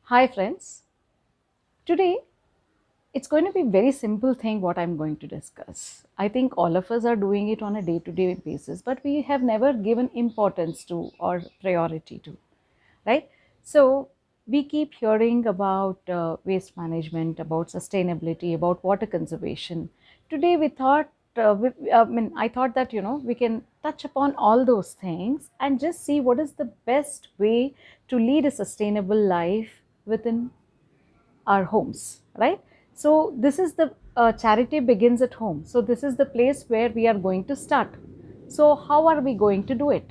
Hi friends, today it's going to be a very simple thing what I'm going to discuss. I think all of us are doing it on a day-to-day basis, but we have never given importance to or priority to, right? So we keep hearing about waste management, about sustainability, about water conservation. Today we thought, I thought that we can touch upon all those things and just see what is the best way to lead a sustainable life within our homes, right? So this is the charity begins at home. So this is the place where we are going to start. So how are we going to do it?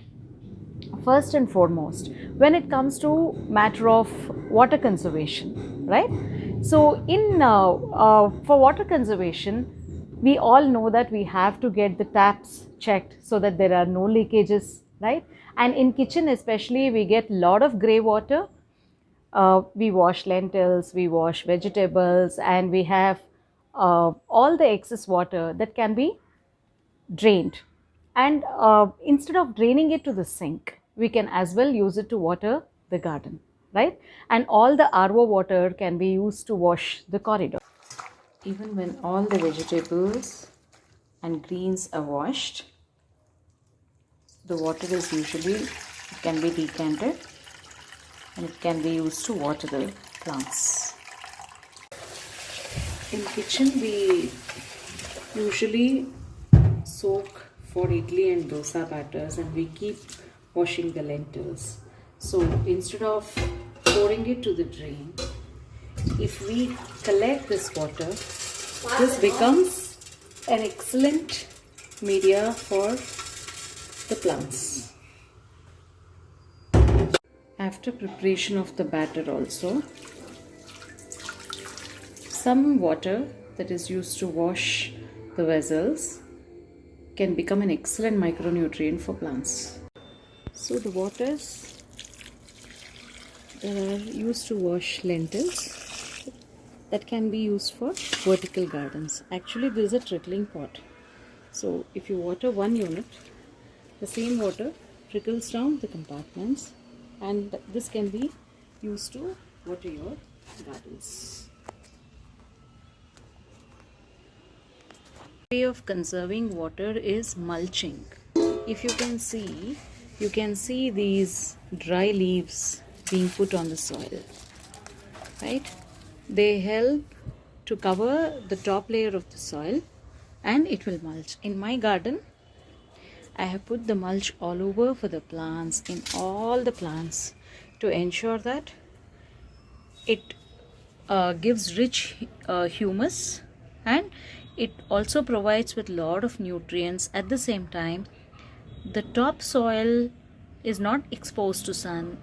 First and foremost, when it comes to matter of water conservation, right? So in for water conservation, we all know that we have to get the taps checked so that there are no leakages, right? And in kitchen especially, we get lot of gray water. We wash lentils, we wash vegetables, and we have all the excess water that can be drained. And instead of draining it to the sink, we can as well use it to water the garden, right? And all the RO water can be used to wash the corridor. Even when all the vegetables and greens are washed, the water is usually, it can be decanted and it can be used to water the plants. In kitchen, we usually soak for idli and dosa batters and we keep washing the lentils. So instead of pouring it to the drain, if we collect this water, this becomes an excellent media for the plants. After preparation of the batter also, some water that is used to wash the vessels can become an excellent micronutrient for plants. So the waters that are used to wash lentils, that can be used for vertical gardens. Actually, this is a trickling pot. So if you water one unit, the same water trickles down the compartments and this can be used to water your gardens. Way of conserving water is mulching. If you can see these dry leaves being put on the soil, right? They help to cover the top layer of the soil and it will mulch. In my garden, I have put the mulch all over for the plants, in all the plants, to ensure that it gives rich humus, and it also provides with lot of nutrients. At the same time, the topsoil is not exposed to sun.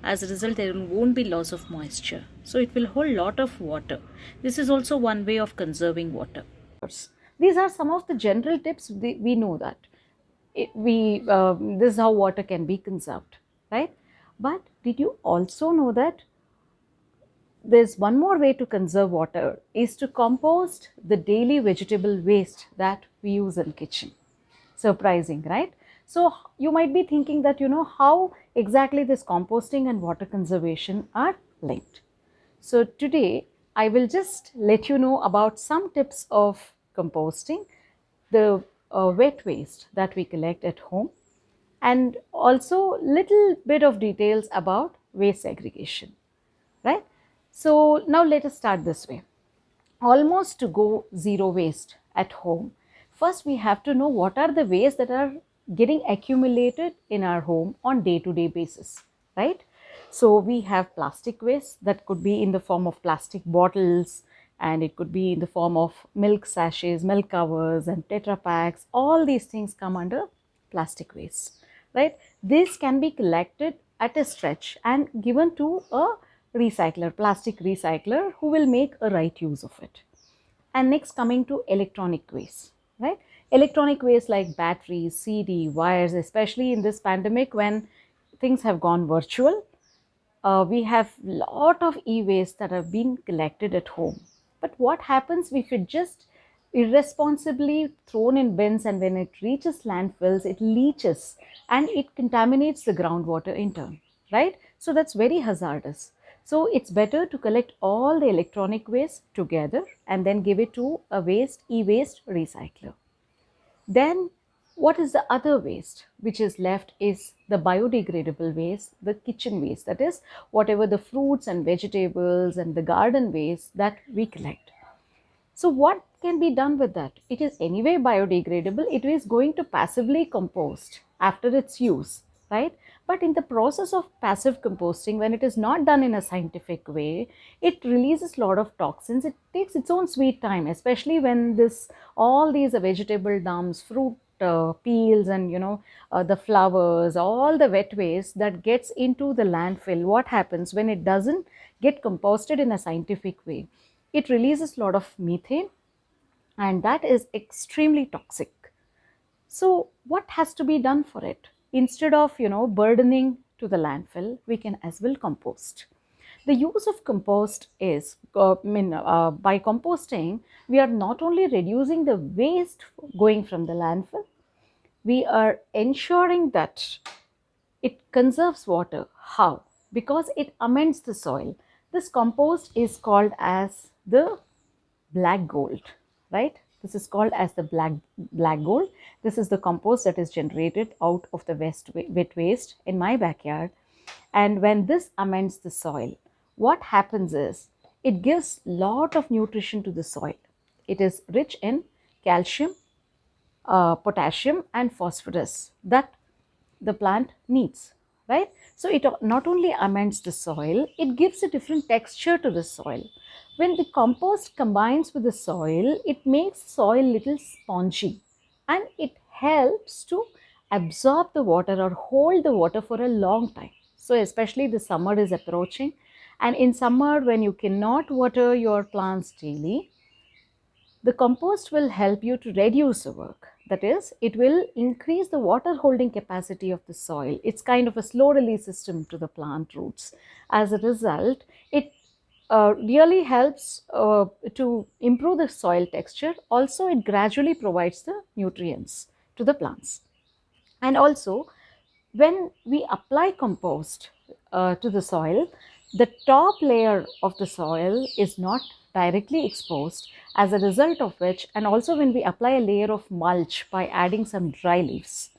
As a result, there won't be loss of moisture, so it will hold lot of water. This is also one way of conserving water. These are some of the general tips. We know that this is how water can be conserved, right? But did you also know that there's one more way to conserve water is to compost the daily vegetable waste that we use in kitchen? Surprising, right? So you might be thinking that how exactly this composting and water conservation are linked. So today I will just let you know about some tips of composting, the wet waste that we collect at home, and also little bit of details about waste segregation, right? So now let us start this way. Almost to go zero waste at home, first we have to know what are the waste that are getting accumulated in our home on day-to-day basis, right? So we have plastic waste that could be in the form of plastic bottles, and it could be in the form of milk sachets, milk covers, and Tetra packs. All these things come under plastic waste, right? This can be collected at a stretch and given to a recycler, plastic recycler, who will make a right use of it. And next, coming to electronic waste, right? Electronic waste like batteries, CD, wires, especially in this pandemic when things have gone virtual, we have lot of e-waste that are being collected at home. But what happens if it just irresponsibly thrown in bins, and when it reaches landfills, it leaches and it contaminates the groundwater in turn, right? So that's very hazardous. So it's better to collect all the electronic waste together and then give it to a e-waste recycler. Then what is the other waste which is left is the biodegradable waste, the kitchen waste, that is whatever the fruits and vegetables and the garden waste that we collect. So what can be done with that? It is anyway biodegradable. It is going to passively compost after its use, right? But in the process of passive composting, when it is not done in a scientific way, it releases a lot of toxins. It takes its own sweet time, especially when this all these vegetable dumps, fruit peels, and the flowers, all the wet waste that gets into the landfill. What happens when it doesn't get composted in a scientific way? It releases a lot of methane, and that is extremely toxic. So what has to be done for it? Instead of burdening to the landfill, we can as well compost. The use of compost is, by composting, we are not only reducing the waste going from the landfill, we are ensuring that it conserves water. How? Because it amends the soil. This compost is called as the black gold, right? This is called as the black gold. This is the compost that is generated out of the wet waste in my backyard. And when this amends the soil, what happens is it gives lot of nutrition to the soil. It is rich in calcium, potassium and phosphorus that the plant needs, right? So it not only amends the soil, it gives a different texture to the soil. When the compost combines with the soil, it makes soil little spongy, and it helps to absorb the water or hold the water for a long time. So especially the summer is approaching, and in summer when you cannot water your plants daily, the compost will help you to reduce the work. That is, it will increase the water holding capacity of the soil. It's kind of a slow release system to the plant roots. As a result, it really helps to improve the soil texture. Also, it gradually provides the nutrients to the plants. And also, when we apply compost to the soil, the top layer of the soil is not directly exposed, as a result of which, and also when we apply a layer of mulch by adding some dry leaves,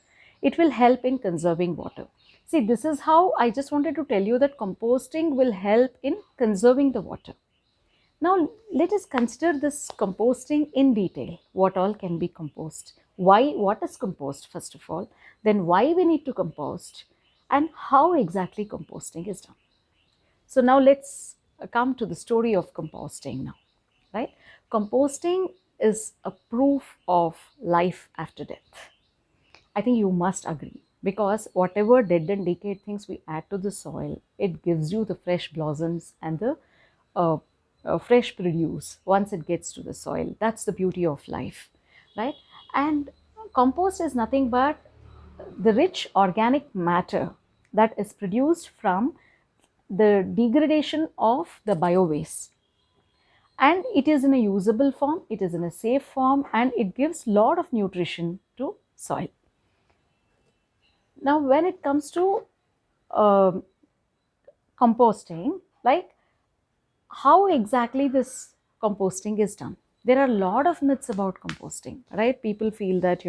it will help in conserving water. See, this is how I just wanted to tell you that composting will help in conserving the water. Now, let us consider this composting in detail. What all can be compost? Why, what is compost, first of all? Then why we need to compost? And how exactly composting is done. So now let's come to the story of composting now, right? Composting is a proof of life after death. I think you must agree, because whatever dead and decayed things we add to the soil, it gives you the fresh blossoms and the uh, fresh produce once it gets to the soil. That's the beauty of life, right? And compost is nothing but the rich organic matter that is produced from the degradation of the bio waste, and it is in a usable form, it is in a safe form, and it gives lot of nutrition to soil. Now when it comes to um composting, like how exactly this composting is done, there are a lot of myths about composting, right? People feel that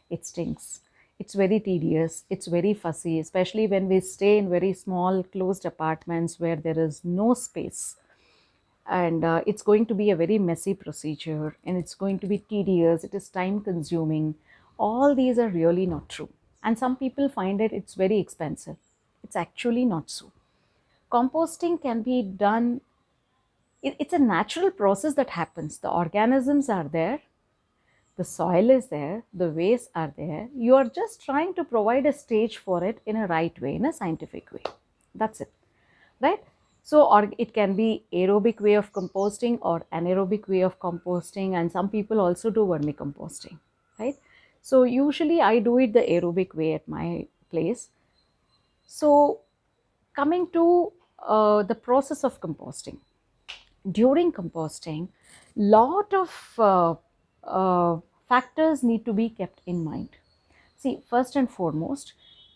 it stinks, it's very tedious, it's very fussy, especially when we stay in very small closed apartments where there is no space, and it's going to be a very messy procedure, and it's going to be tedious, it is time consuming. All these are really not true, and some people find it it's very expensive. It's actually not so. Composting can be done, it's a natural process that happens. The organisms are there, the soil is there, the waste are there. You are just trying to provide a stage for it in a right way, in a scientific way. That's it, right? So, or it can be aerobic way of composting or anaerobic way of composting, and some people also do vermicomposting, right? So usually I do it the aerobic way at my place. So coming to the process of composting, during composting, lot of factors need to be kept in mind. See, first and foremost,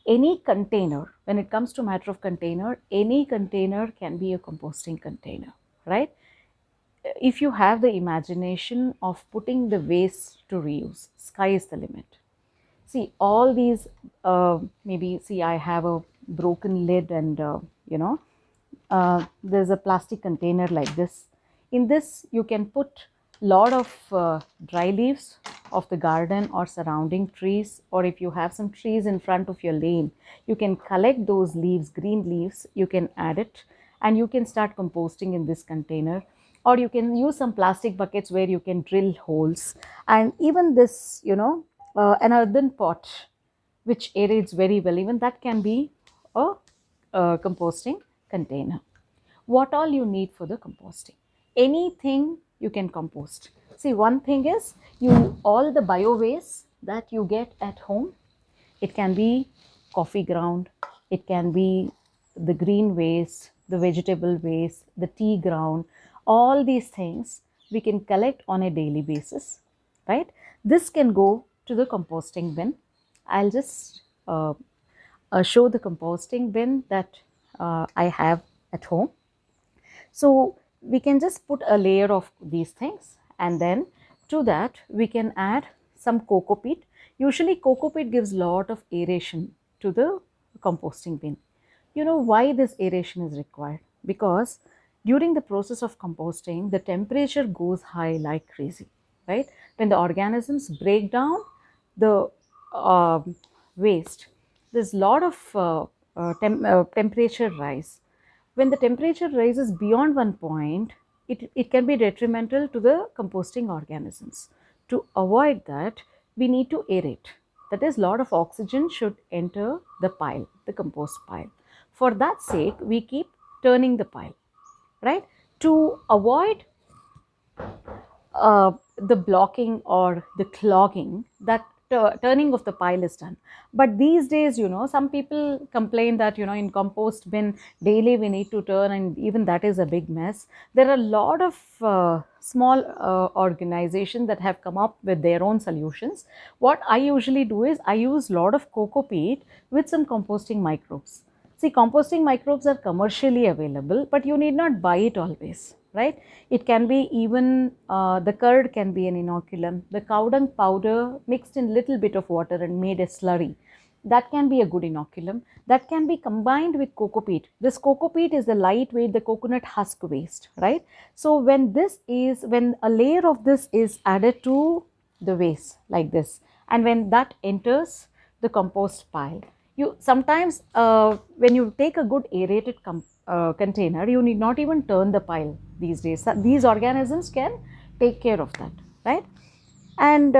any container, when it comes to matter of container, any container can be a composting container, right? If you have the imagination of putting the waste to reuse, sky is the limit. See, all these, maybe, see, I have a broken lid and, there's a plastic container like this. In this, you can put lot of dry leaves of the garden or surrounding trees, or if you have some trees in front of your lane, you can collect those leaves, green leaves, you can add it and you can start composting in this container. Or you can use some plastic buckets where you can drill holes, and even this, an earthen pot which aerates very well, even that can be a composting container. What all you need for the composting? Anything you can compost. See, one thing is, you all the bio waste that you get at home, it can be coffee ground, it can be the green waste, the vegetable waste, the tea ground, all these things we can collect on a daily basis, right? This can go to the composting bin. I'll just show the composting bin that I have at home. So we can just put a layer of these things, and then to that we can add some coco peat. Usually coco peat gives lot of aeration to the composting bin. You know why this aeration is required? Because during the process of composting, the temperature goes high like crazy, right? When the organisms break down the waste, there's a lot of temperature rise. When the temperature rises beyond one point, it can be detrimental to the composting organisms. To avoid that, we need to aerate. That is, lot of oxygen should enter the pile, the compost pile. For that sake, we keep turning the pile, right? To avoid the blocking or the clogging, that turning of the pile is done. But these days, some people complain that, in compost bin daily we need to turn, and even that is a big mess. There are a lot of small organizations that have come up with their own solutions. What I usually do is I use a lot of coco peat with some composting microbes. See, composting microbes are commercially available, but you need not buy it always, right? It can be even, the curd can be an inoculum. The cow dung powder mixed in little bit of water and made a slurry, that can be a good inoculum. That can be combined with coco peat. This coco peat is the lightweight, the coconut husk waste, right? So when a layer of this is added to the waste like this, and when that enters the compost pile, you sometimes, when you take a good aerated container, you need not even turn the pile these days. These organisms can take care of that, right? And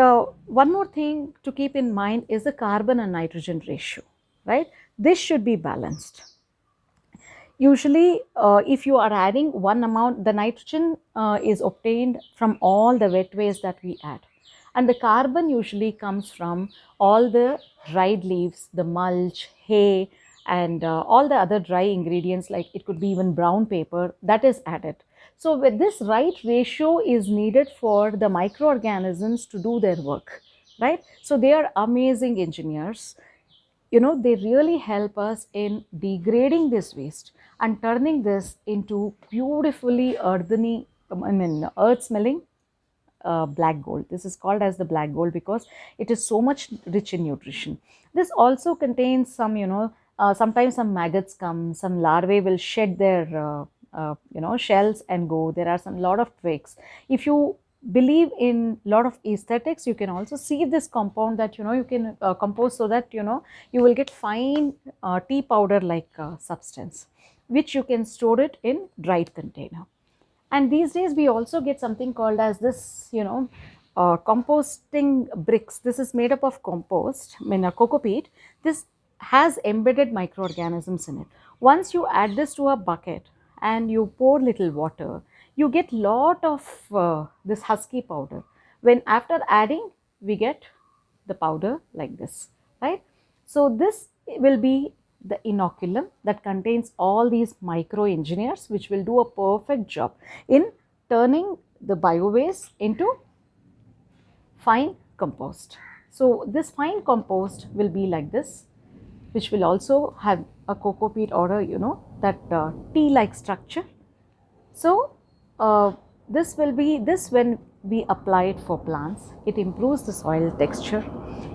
one more thing to keep in mind is the carbon and nitrogen ratio, right? This should be balanced. Usually, if you are adding one amount, the nitrogen is obtained from all the wet waste that we add. And the carbon usually comes from all the dried leaves, the mulch, hay, and all the other dry ingredients, like it could be even brown paper, that is added. So with this right ratio is needed for the microorganisms to do their work, right? So they are amazing engineers. They really help us in degrading this waste and turning this into beautifully eartheny, earth smelling black gold. This is called as the black gold because it is so much rich in nutrition. This also contains some, sometimes some maggots come, some larvae will shed their, shells and go. There are some lot of tricks. If you believe in lot of aesthetics, you can also see this compound that, you can compose so that, you will get fine tea powder like substance, which you can store it in dried container. And these days we also get something called as this, composting bricks. This is made up of compost, coco peat. This has embedded microorganisms in it. Once you add this to a bucket and you pour little water, you get lot of this husky powder. When after adding, we get the powder like this, right? So this will be the inoculum that contains all these micro engineers, which will do a perfect job in turning the bio waste into fine compost. So this fine compost will be like this. which will also have a cocoa peat or a, that tea-like structure. So this when we apply it for plants, it improves the soil texture.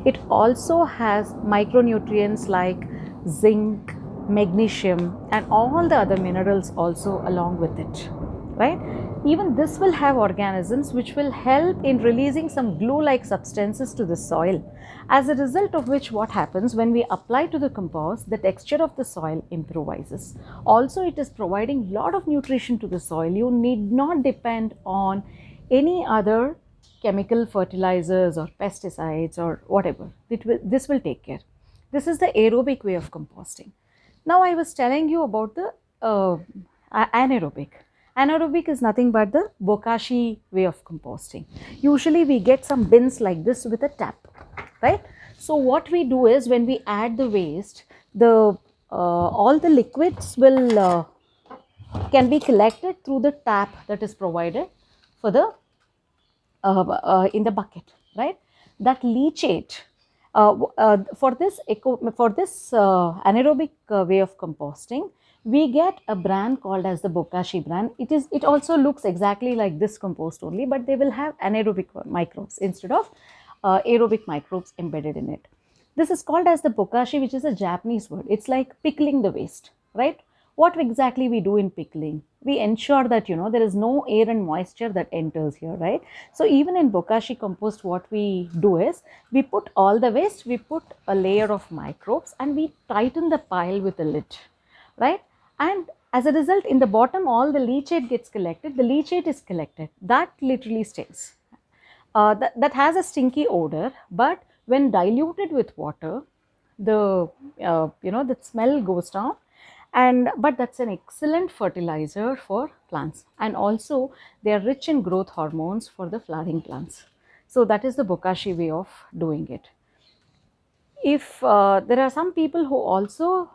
It also has micronutrients like zinc, magnesium, and all the other minerals also along with it, right? Even this will have organisms which will help in releasing some glue-like substances to the soil, as a result of which what happens when we apply to the compost, the texture of the soil improvises. Also, it is providing lot of nutrition to the soil. You need not depend on any other chemical fertilizers or pesticides or whatever. This will take care. This is the aerobic way of composting. Now I was telling you about the anaerobic. Anaerobic is nothing but the bokashi way of composting. Usually we get some bins like this with a tap, right? So what we do is, when we add the waste, the all the liquids will can be collected through the tap that is provided for the in the bucket, right? That leachate for this anaerobic way of composting, we get a brand called as the Bokashi brand. It also looks exactly like this compost only, but they will have anaerobic microbes instead of aerobic microbes embedded in it. This is called as the bokashi, which is a Japanese word. It's like pickling the waste, right? What exactly we do in pickling? We ensure that there is no air and moisture that enters here, right? So even in bokashi compost, what we do is, we put all the waste, we put a layer of microbes, and we tighten the pile with a lid, right? And as a result, in the bottom, all the leachate gets collected. The leachate is collected. That literally stays. That has a stinky odor, but when diluted with water, the the smell goes down. And but that's an excellent fertilizer for plants, and also they are rich in growth hormones for the flowering plants. So that is the bokashi way of doing it. If there are some people who also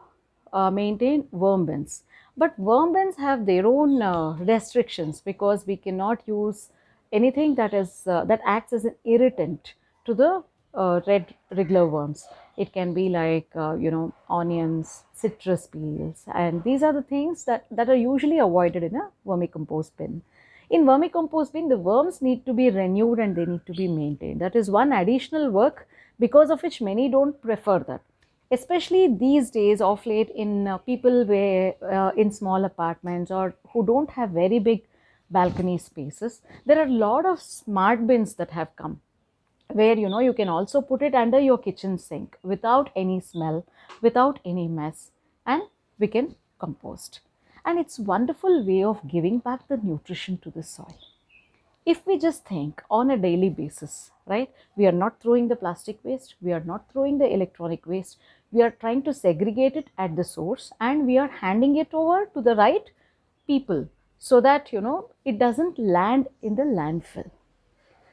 maintain worm bins, but worm bins have their own restrictions, because we cannot use anything that acts as an irritant to the red regular worms. It can be like onions, citrus peels, and these are the things that are usually avoided in a vermicompost bin. In vermicompost bin, the worms need to be renewed and they need to be maintained. That is one additional work, because of which many don't prefer that. Especially these days, of late, in people where in small apartments, or who don't have very big balcony spaces, there are a lot of smart bins that have come, where you can also put it under your kitchen sink without any smell, without any mess, and we can compost. And it's wonderful way of giving back the nutrition to the soil. If we just think on a daily basis, right, we are not throwing the plastic waste, we are not throwing the electronic waste, we are trying to segregate it at the source, and we are handing it over to the right people, so that it doesn't land in the landfill.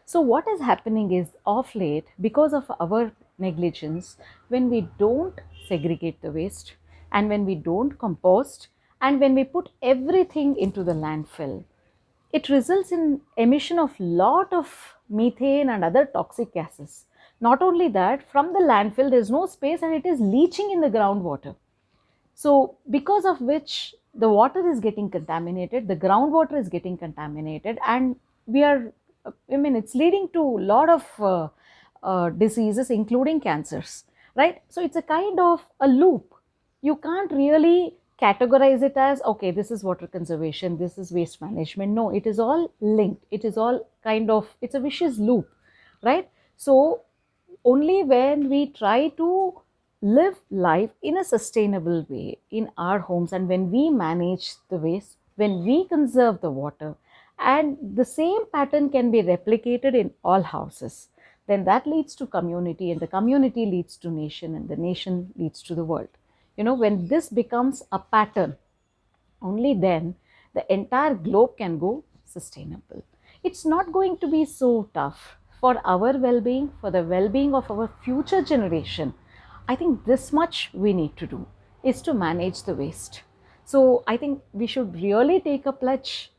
So what is happening is, of late, because of our negligence, when we don't segregate the waste, and when we don't compost, and when we put everything into the landfill, it results in emission of lot of methane and other toxic gases. Not only that, from the landfill there is no space, and it is leaching in the groundwater. So because of which the water is getting contaminated, the groundwater is getting contaminated, and we are, it's leading to a lot of diseases, including cancers, right? So it's a kind of a loop. You can't really categorize it as, okay, this is water conservation, this is waste management. No, it is all linked. It is all kind of, it's a vicious loop, right? So only when we try to live life in a sustainable way in our homes, and when we manage the waste, when we conserve the water, and the same pattern can be replicated in all houses, then that leads to community, and the community leads to nation, and the nation leads to the world. When this becomes a pattern, only then the entire globe can go sustainable. It's not going to be so tough for our well-being, for the well-being of our future generation. I think this much we need to do is to manage the waste. So I think we should really take a pledge,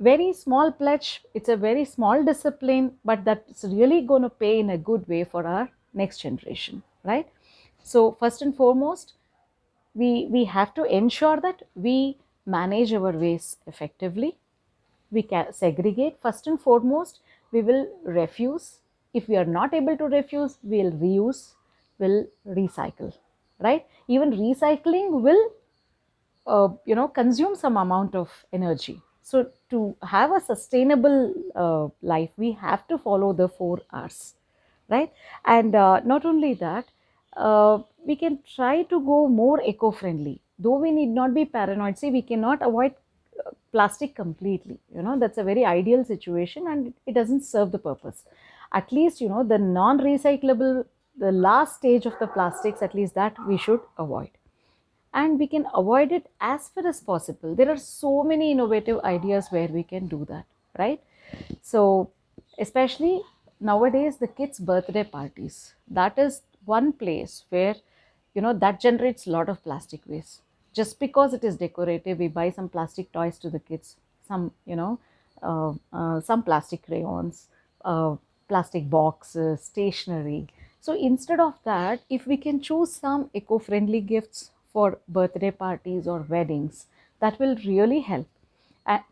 very small pledge. It's a very small discipline, but that's really going to pay in a good way for our next generation, right? So first and foremost, we have to ensure that we manage our waste effectively. We can segregate. First and foremost, we will refuse. If we are not able to refuse, we'll reuse, will recycle, right? Even recycling will consume some amount of energy. So to have a sustainable life, we have to follow the 4 R's, right? And not only that, we can try to go more eco-friendly, though we need not be paranoid. See, we cannot avoid plastic completely. That's a very ideal situation, and it doesn't serve the purpose. At least, the non-recyclable, the last stage of the plastics, at least that we should avoid, and we can avoid it as far as possible. There are so many innovative ideas where we can do that, right? So especially nowadays, the kids birthday parties, that is one place where that generates a lot of plastic waste. Just because it is decorative, we buy some plastic toys to the kids, some plastic crayons, plastic boxes, stationery. So instead of that, if we can choose some eco-friendly gifts for birthday parties or weddings, that will really help. And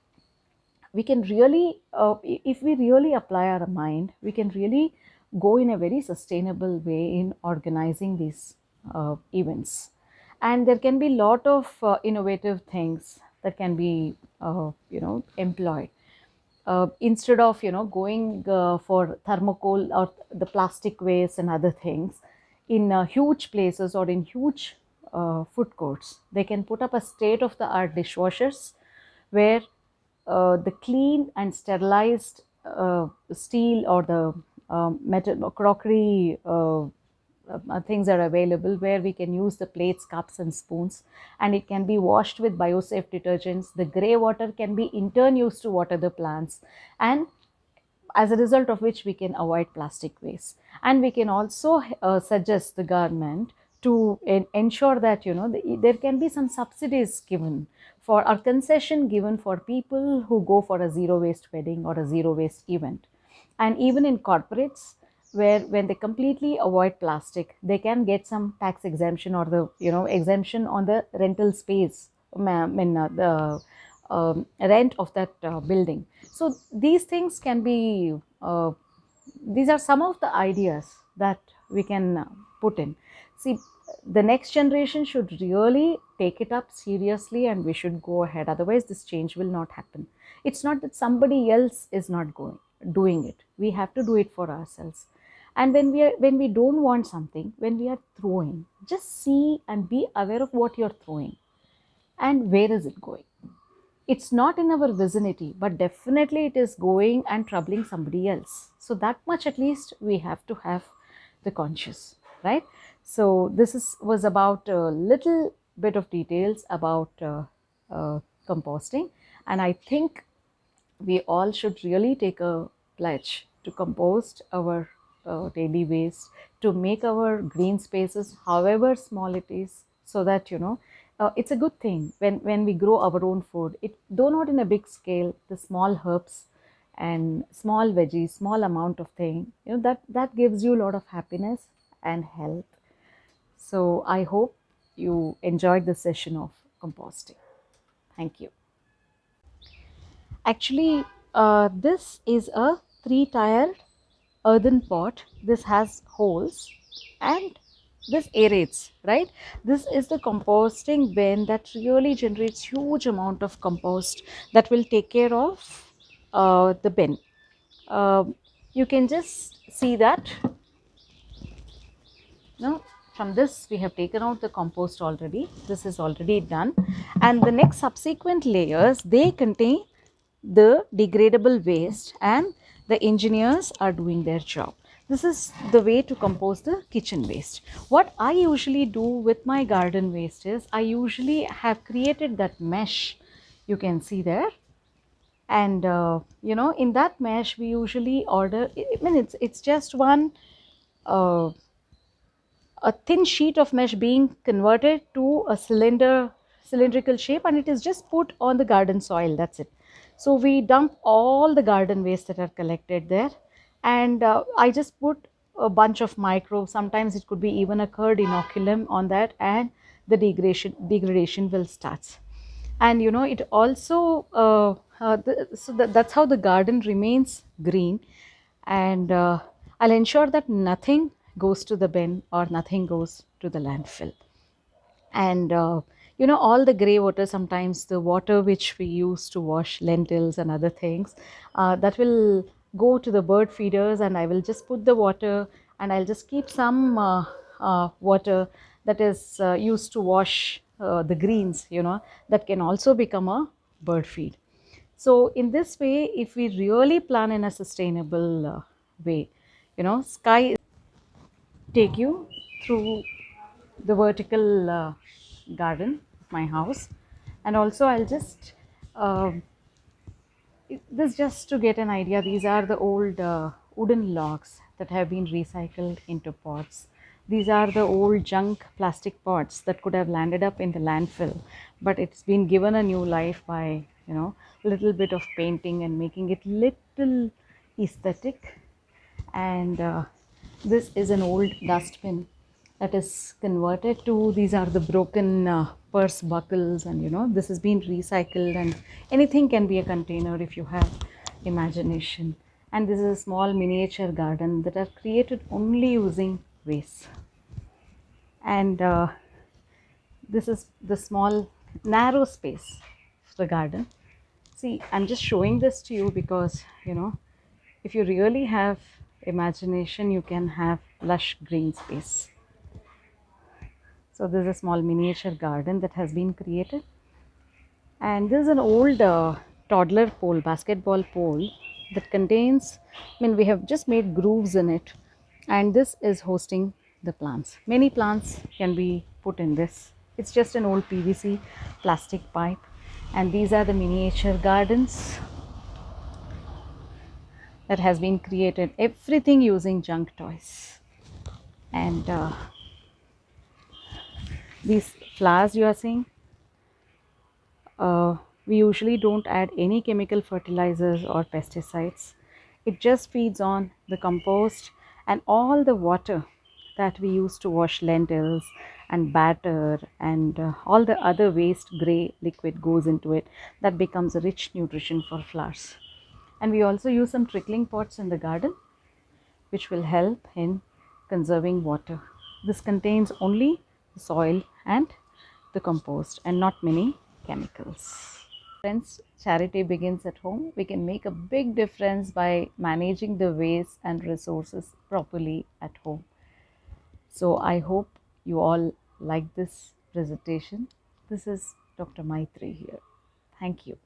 we can really, if we really apply our mind, we can really go in a very sustainable way in organizing these events. And there can be a lot of innovative things that can be employed. Instead of going for thermocol or the plastic waste and other things in huge places or in huge food courts, they can put up a state of the art dishwashers where the clean and sterilized steel or the metal crockery things are available, where we can use the plates, cups and spoons, and it can be washed with biosafe detergents. The grey water can be in turn used to water the plants, and as a result of which we can avoid plastic waste. And we can also suggest the government to ensure that there can be some subsidies given for, or concession given for, people who go for a zero waste wedding or a zero waste event. And even in corporates, where when they completely avoid plastic, they can get some tax exemption, or the exemption on the rental space, the rent of that building. So these things can be these are some of the ideas that we can put in. See, the next generation should really take it up seriously, and we should go ahead. Otherwise, this change will not happen. It's not that somebody else is not doing it. We have to do it for ourselves. And when we don't want something, when we are throwing, just see and be aware of what you're throwing and where is it going. It's not in our vicinity, but definitely it is going and troubling somebody else. So that much at least we have to have the conscious, right? So this was about a little bit of details about composting, and I think we all should really take a pledge to compost our daily waste, to make our green spaces, however small it is, so that it's a good thing when we grow our own food. It, though not in a big scale, the small herbs and small veggies, small amount of thing, that gives you a lot of happiness and health. So I hope you enjoyed the session of composting. Thank you. Actually, this is a 3-tiered earthen pot. This has holes and this aerates, right? This is the composting bin that really generates huge amount of compost that will take care of the bin. You can just see that from this we have taken out the compost already. This is already done, and the next subsequent layers, they contain the degradable waste, and the engineers are doing their job. This is the way to compost the kitchen waste. What I usually do with my garden waste is, I usually have created that mesh, you can see there, and in that mesh we usually order, it's just one a thin sheet of mesh being converted to a cylindrical shape, and it is just put on the garden soil. That's it. So we dump all the garden waste that are collected there, and I just put a bunch of microbes. Sometimes it could be even a curd inoculum on that, and the degradation will start. And it also that's how the garden remains green. And I'll ensure that nothing goes to the bin or nothing goes to the landfill. And all the gray water, sometimes the water which we use to wash lentils and other things, that will go to the bird feeders, and I will just put the water, and I'll just keep some water that is used to wash the greens, that can also become a bird feed. So in this way, if we really plan in a sustainable way, sky take you through the vertical garden of my house. And also I'll just this just to get an idea, these are the old wooden logs that have been recycled into pots. These are the old junk plastic pots that could have landed up in the landfill, but it's been given a new life by a little bit of painting and making it little aesthetic. And this is an old dustbin that is converted to, these are the broken purse buckles, and this has been recycled, and anything can be a container if you have imagination. And this is a small miniature garden that are created only using waste. And this is the small narrow space of the garden. See, I'm just showing this to you because if you really have imagination, you can have lush green space. So this is a small miniature garden that has been created. And this is an old toddler pole, basketball pole, that contains, we have just made grooves in it, and this is hosting the plants. Many plants can be put in this. It's just an old PVC plastic pipe. And these are the miniature gardens that has been created, everything using junk toys. And these flowers you are seeing, we usually don't add any chemical fertilizers or pesticides. It just feeds on the compost, and all the water that we use to wash lentils and batter and all the other waste gray liquid goes into it. That becomes a rich nutrition for flowers. And we also use some trickling pots in the garden, which will help in conserving water. This contains only the soil and the compost, and not many chemicals. Friends, charity begins at home. We can make a big difference by managing the waste and resources properly at home. So I hope you all like this presentation. This is Dr. Maitri here. Thank you.